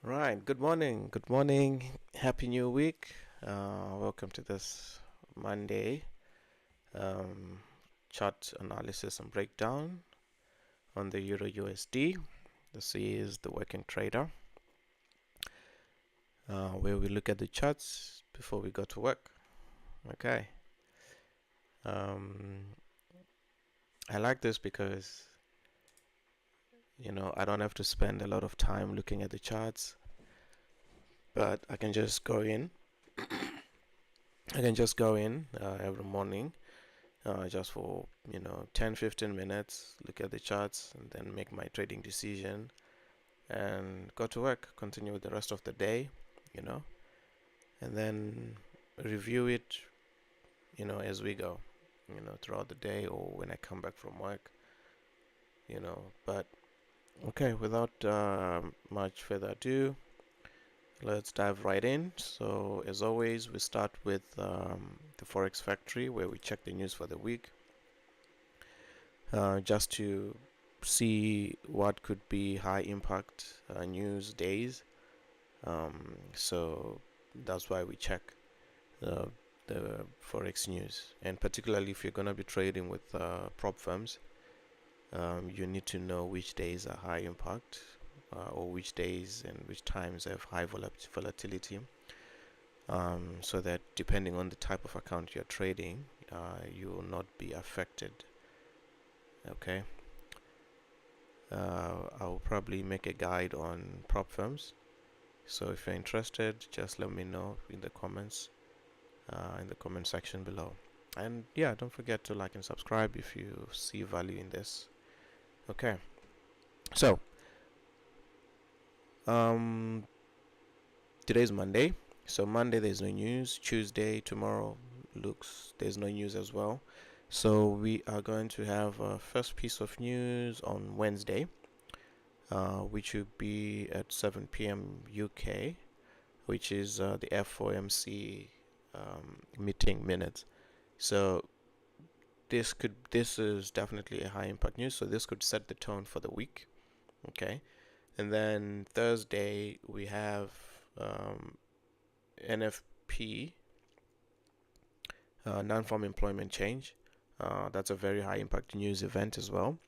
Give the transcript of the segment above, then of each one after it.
Right, good morning. Good morning. Happy New Week. Welcome to this Monday um, chart analysis and breakdown on the Euro USD. This is the working trader, where we look at the charts before we go to work. Okay. Um, I like this because I don't have to spend a lot of time looking at the charts, but I can just go in. Every morning, just for 10-15 minutes, look at the charts and then make my trading decision and go to work, continue with the rest of the day, you know and then review it as we go, throughout the day or when I come back from work. But okay, without much further ado, let's dive right in. So as always, we start with the Forex Factory, where we check the news for the week, just to see what could be high impact news days. So that's why we check the Forex news, and particularly if you're going to be trading with prop firms, you need to know which days are high impact, or which days and which times have high volatility, so that depending on the type of account you're trading, you will not be affected. Okay. I'll probably make a guide on prop firms, so if you're interested, just let me know in the comments, in the comment section below. And yeah, don't forget to like and subscribe if you see value in this. Okay, so today's Monday. So Monday there's no news. Tuesday, tomorrow, there's no news as well. So we are going to have a first piece of news on Wednesday, which will be at 7 p.m. UK, which is the FOMC meeting minutes. So this is definitely a high impact news. So this could set the tone for the week. Okay, and then Thursday we have NFP, non-farm employment change. That's a very high impact news event as well.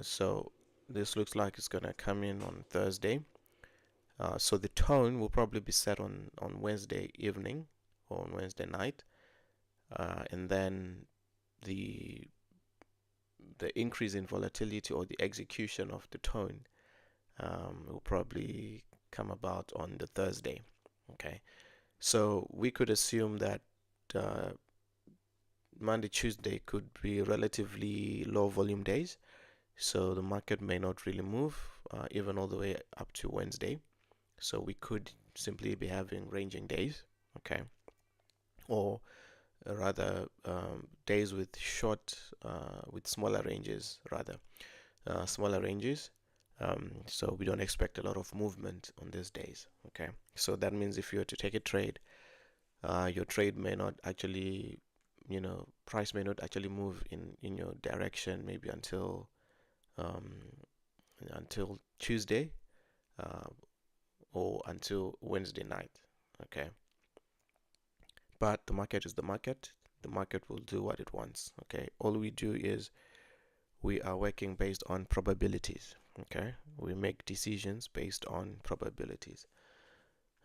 So this looks like it's gonna come in on Thursday. So the tone will probably be set on Wednesday evening or on Wednesday night, and then the increase in volatility or the execution of the tone will probably come about on the Thursday. Okay, so we could assume that Monday, Tuesday could be relatively low volume days, so the market may not really move even all the way up to Wednesday. So we could simply be having ranging days, okay, or rather days with with smaller ranges, smaller ranges. So we don't expect a lot of movement on these days. Okay, so that means if you were to take a trade, your trade may not actually, price may not actually move in your direction, maybe until Tuesday, or until Wednesday night. Okay, but the market is the market. The market will do what it wants. Okay, all we do is we are working based on probabilities. Okay, we make decisions based on probabilities.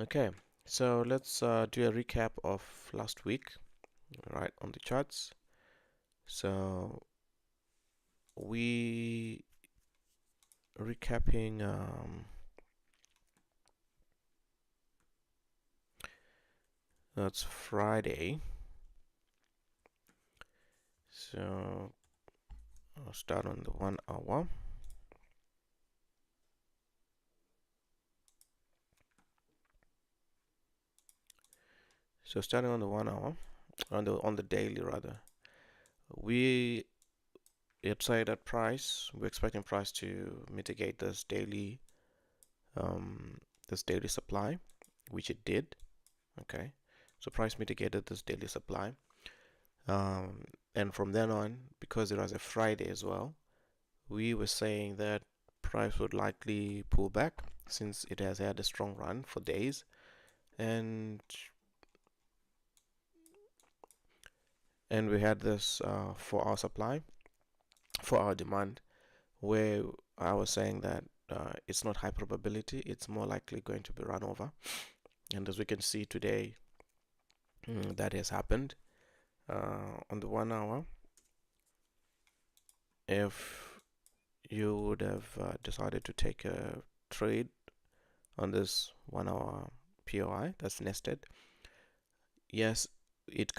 Okay, so let's do a recap of last week, right, on the charts. So we recapping that's Friday. So I'll start on the 1 hour. So starting on the 1 hour, on the daily rather, we outside that price, we're expecting price to mitigate this daily supply, which it did. Okay, so price mitigated this daily supply, and from then on, because it was a Friday as well, we were saying that price would likely pull back since it has had a strong run for days, and we had this 4-hour supply, 4-hour demand, where I was saying that it's not high probability, it's more likely going to be run over. And as we can see today, that has happened. On the 1 hour, if you would have decided to take a trade on this 1 hour POI that's nested, yes, it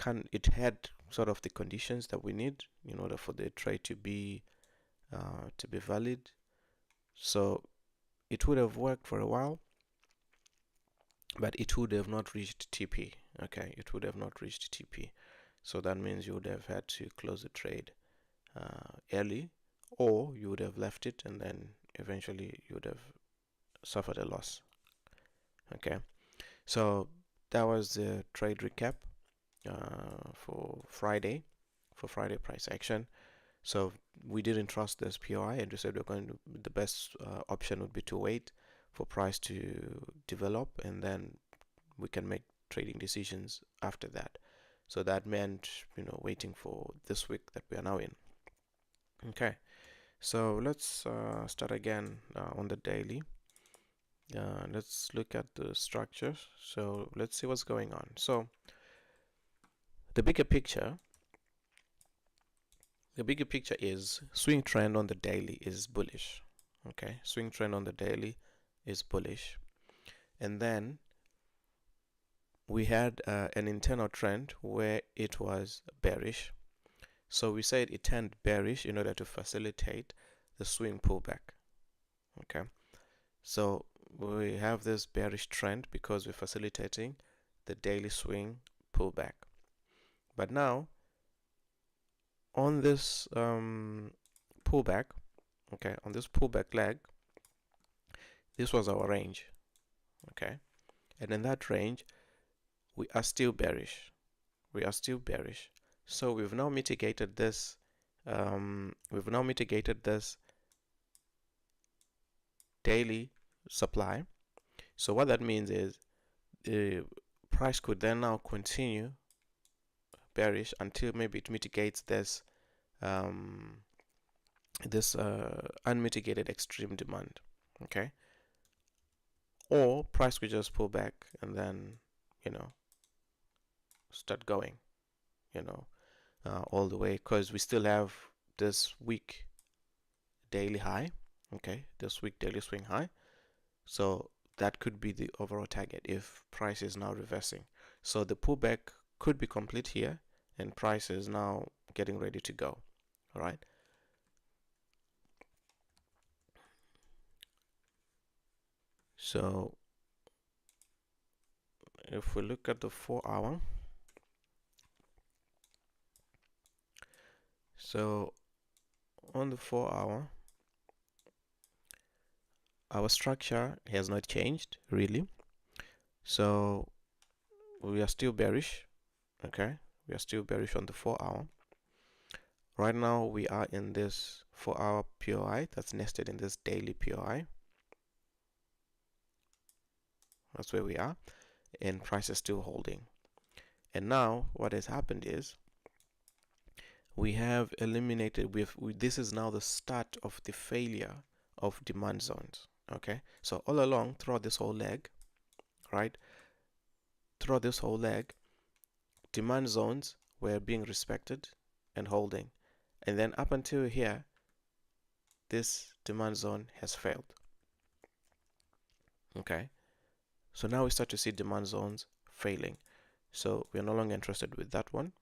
had sort of the conditions that we need in order for the trade to be valid. So it would have worked for a while, but it would have not reached TP. Okay, it would have not reached TP. So that means you would have had to close the trade early, or you would have left it and then eventually you would have suffered a loss. Okay, so that was the trade recap for Friday price action. So we didn't trust this POI, and we said the best option would be to wait for price to develop, and then we can make trading decisions after that. So that meant, waiting for this week that we are now in. Okay, so let's start again on the daily. Let's look at the structures. So let's see what's going on. So the bigger picture is swing trend on the daily is bullish. Okay, swing trend on the daily is bullish, and then we had an internal trend where it was bearish. So we said it turned bearish in order to facilitate the swing pullback. Okay, so we have this bearish trend because we're facilitating the daily swing pullback. But now on this pullback, okay, on this pullback leg, this was our range. Okay, and in that range we are still bearish. So we've now mitigated this daily supply. So what that means is the price could then now continue bearish until maybe it mitigates this unmitigated extreme demand. Okay, or price could just pull back and then start going all the way, because we still have this week daily high. Okay, this week daily swing high. So that could be the overall target if price is now reversing. So the pullback could be complete here, and price is now getting ready to go. All right. So if we look at the 4-hour, so on the 4-hour, our structure has not changed really. So we are still bearish. Okay, we are still bearish on the 4-hour. Right now we are in this 4-hour POI that's nested in this daily POI. That's where we are, and price is still holding. And now what has happened is we have eliminated, this is now the start of the failure of demand zones. Okay, so all along throughout this whole leg, right, demand zones were being respected and holding, and then up until here this demand zone has failed. Okay, so now we start to see demand zones failing, so we're no longer interested with that one.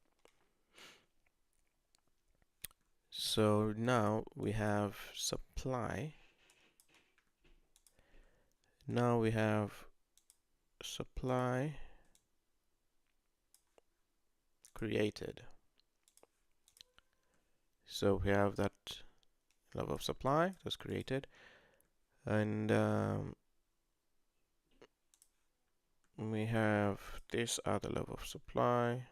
So now we have supply. Now we have supply created. So we have that level of supply that's created, and we have this other level of supply.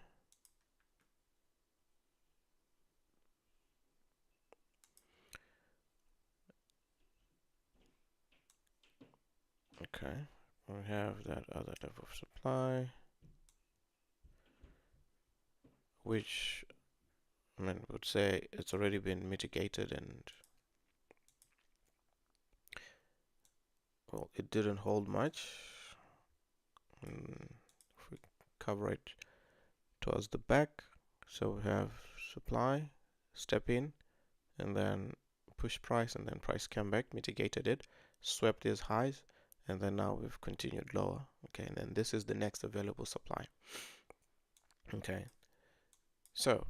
Okay, we have that other level of supply, which I mean would say it's already been mitigated, and well, it didn't hold much. If we cover it towards the back, so we have supply, step in, and then push price, and then price came back, mitigated it, swept these highs, and then now we've continued lower. Okay, and then this is the next available supply. Okay, so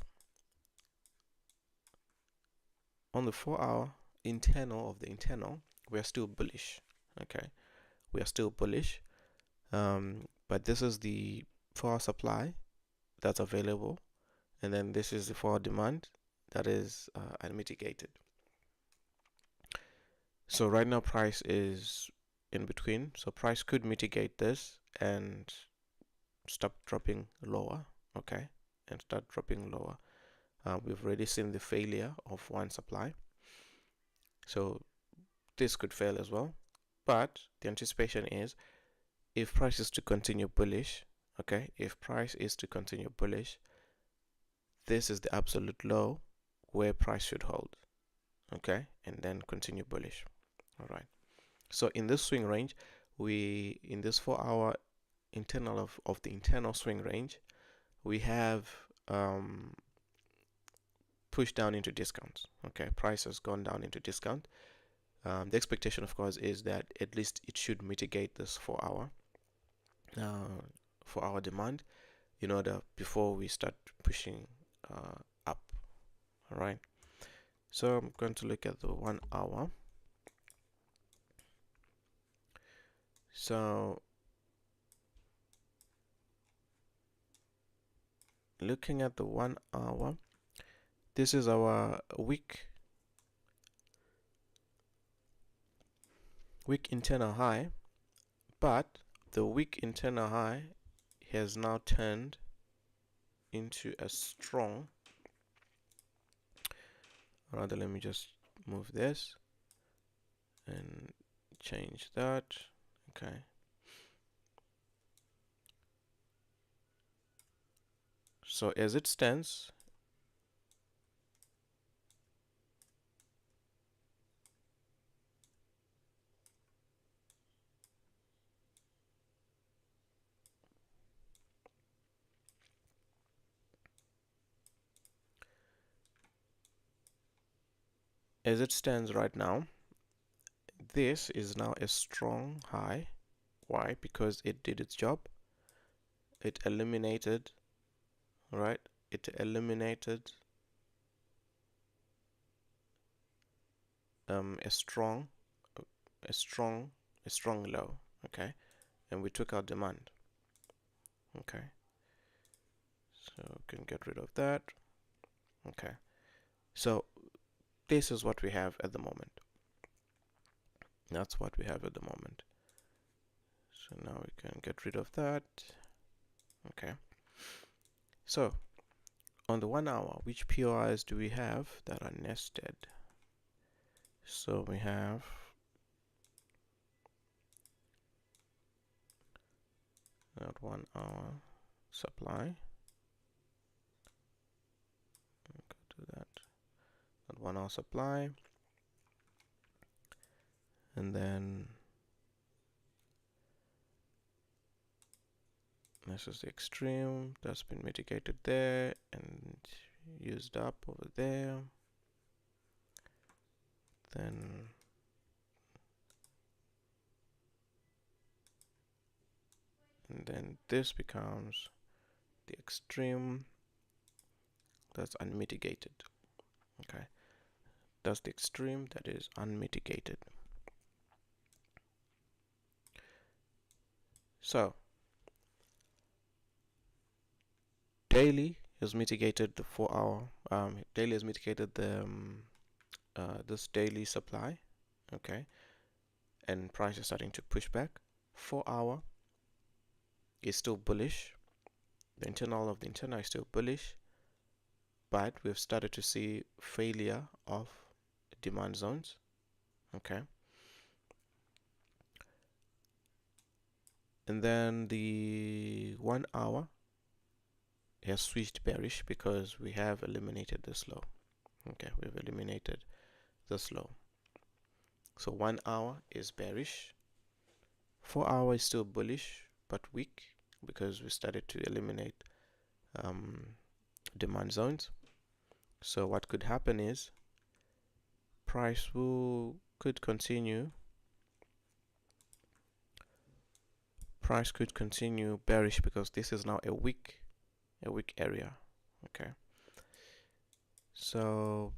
on the 4-hour internal of the internal, we are still bullish. Okay, we are still bullish, but this is the 4-hour supply that's available, and then this is the 4-hour demand that is unmitigated. So right now price is in between, so price could mitigate this and stop dropping lower. Okay, and start dropping lower. We've already seen the failure of one supply, so this could fail as well. But the anticipation is, if price is to continue bullish, okay, if price is to continue bullish, this is the absolute low where price should hold. Okay, and then continue bullish. All right, so in this swing range, we in this 4-hour internal of the internal swing range, we have pushed down into discounts. Okay, price has gone down into discount. The expectation, of course, is that at least it should mitigate this 4-hour demand in order before we start pushing up. All right, so I'm going to look at the 1-hour. So looking at the 1-hour, this is our week internal high, but the week internal high has now turned into a strong, rather let me just move this and change that. Okay, so as it stands, right now, this is now a strong high. Why? Because it did its job. It eliminated, right? It eliminated a strong low. Okay, and we took out demand. Okay, so we can get rid of that. Okay, so this is what we have at the moment. That's what we have at the moment. So now we can get rid of that. Okay, so on the 1-hour, which POIs do we have that are nested? So we have that 1-hour supply. Go to that 1-hour supply, and then this is the extreme that's been mitigated there and used up over there. Then this becomes the extreme that's unmitigated. Okay, that's the extreme that is unmitigated. So daily has mitigated the 4-hour. Daily has mitigated the this daily supply. Okay, and price is starting to push back. 4-hour is still bullish. The internal of the internal is still bullish, but we've started to see failure of demand zones. Okay, And then the 1 hour has switched bearish because we have eliminated this low. Okay, we've eliminated this low. So 1 hour is bearish. 4 hour is still bullish but weak because we started to eliminate demand zones. So what could happen is price could continue bearish because this is now a weak area. Okay, so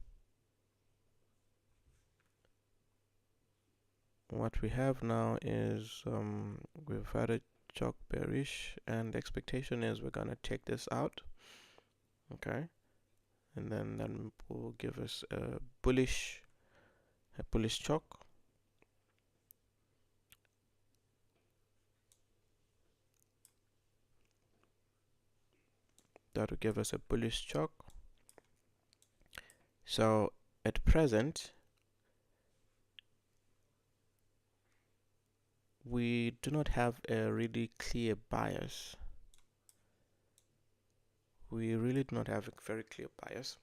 what we have now is we've had a chalk bearish, and the expectation is we're gonna take this out. Okay, and then will give us a bullish chalk. That will give us a bullish chalk. So at present we do not have a really clear bias. We really do not have a very clear bias.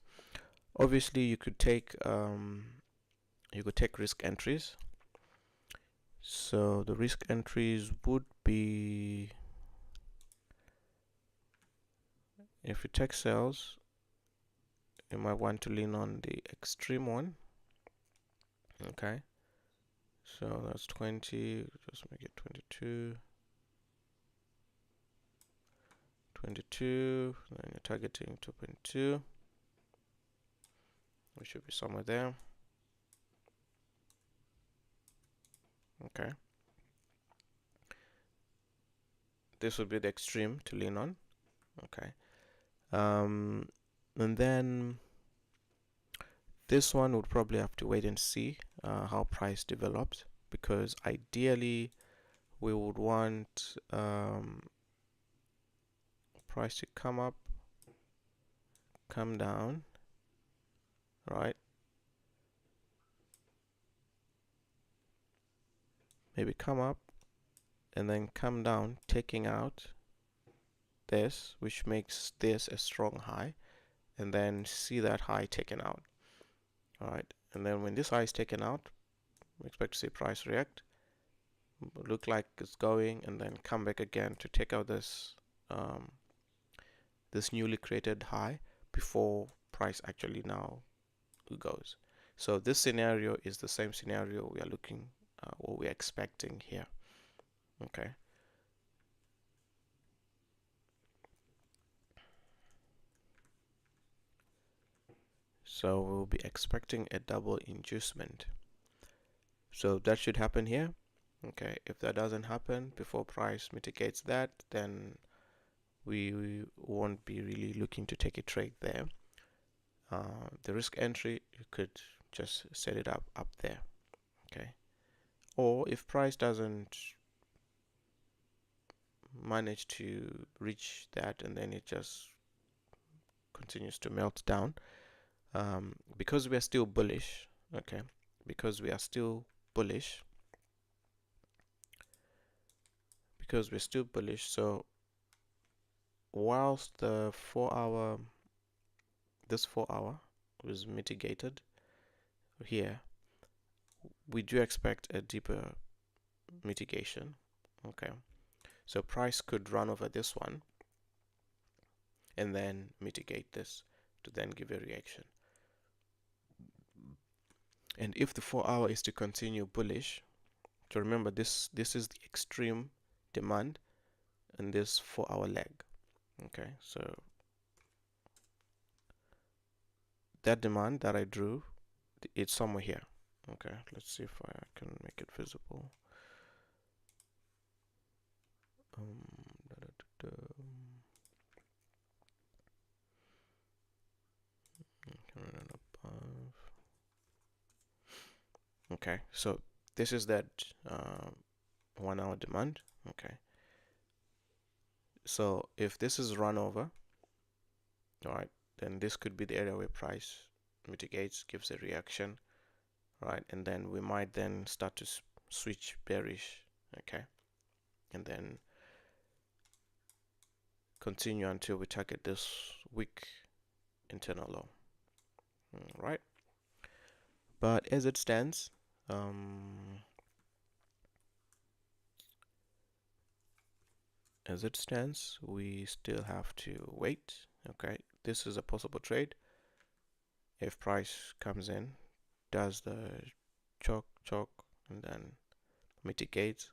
Obviously you could take risk entries. So the risk entries would be, if you take sales, you might want to lean on the extreme one. Okay, so that's 20, just make it 22, then you're targeting 2.2. We should be somewhere there. Okay, this would be the extreme to lean on. Okay, and then this one would probably have to wait and see how price develops, because ideally we would want price to come up, come down, right? Maybe come up and then come down, taking out this, which makes this a strong high, and then see that high taken out. All right, and then when this high is taken out, we expect to see price react, look like it's going, and then come back again to take out this this newly created high before price actually now goes. So this scenario is the same scenario we are looking what we're expecting here. Okay, so we'll be expecting a double inducement. So that should happen here. Okay, if that doesn't happen before price mitigates that, then we won't be really looking to take a trade there. The risk entry, you could just set it up there. Okay, or if price doesn't manage to reach that and then it just continues to melt down, because we are still bullish. Okay, because we are still bullish, so whilst the 4 hour, this 4 hour was mitigated here, we do expect a deeper mitigation. Okay, so price could run over this one and then mitigate this to then give a reaction. And if the 4 hour is to continue bullish, so remember this is the extreme demand in this 4 hour leg. Okay, so that demand that I drew, it's somewhere here. Okay, let's see if I can make it visible. Okay, so this is that 1 hour demand. Okay, so if this is run over, all right, then this could be the area where price mitigates, gives a reaction, right, and then we might then start to switch bearish. Okay, and then continue until we target this week internal low. Right, but as it stands, we still have to wait. Okay, this is a possible trade if price comes in, does the chalk, and then mitigates,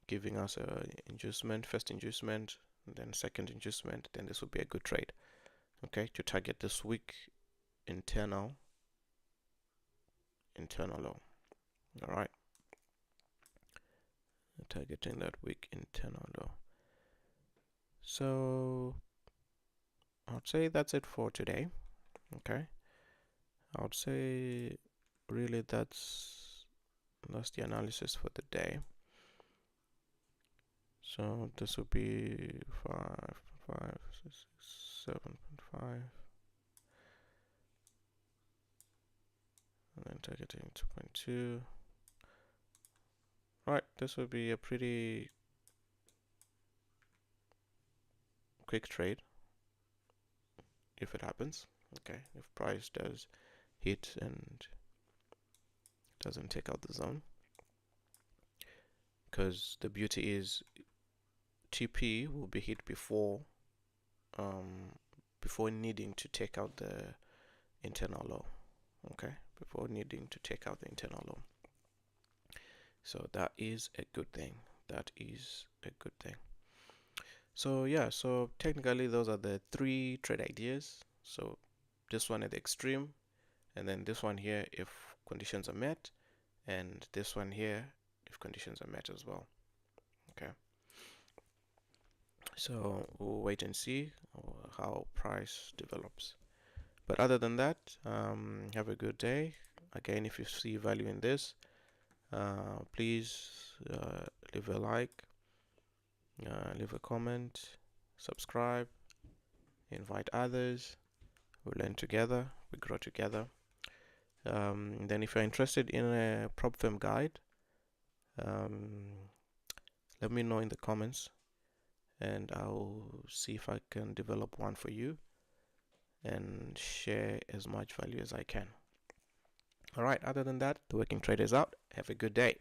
giving us a inducement, first inducement, and then second inducement. Then this would be a good trade. Okay, to target this week internal low. All right, targeting that week internal low. So I'd say that's it for today. Okay, I would say really that's the analysis for the day. So this would be 7.5, and then targeting 2.2. Right, this would be a pretty quick trade if it happens. Okay, if price does hit and doesn't take out the zone, because the beauty is TP will be hit before needing to take out the internal low. Okay, before needing to take out the internal low. So that is a good thing. So yeah, so technically those are the 3 trade ideas. So this one at the extreme, and then this one here if conditions are met, and this one here if conditions are met as well. Okay, so we'll wait and see how price develops. But other than that, have a good day. Again, if you see value in this, please leave a like, leave a comment, subscribe, invite others. We learn together, we grow together. Then if you're interested in a prop firm guide, let me know in the comments, and I'll see if I can develop one for you and share as much value as I can. All right, other than that, the working trader is out. Have a good day.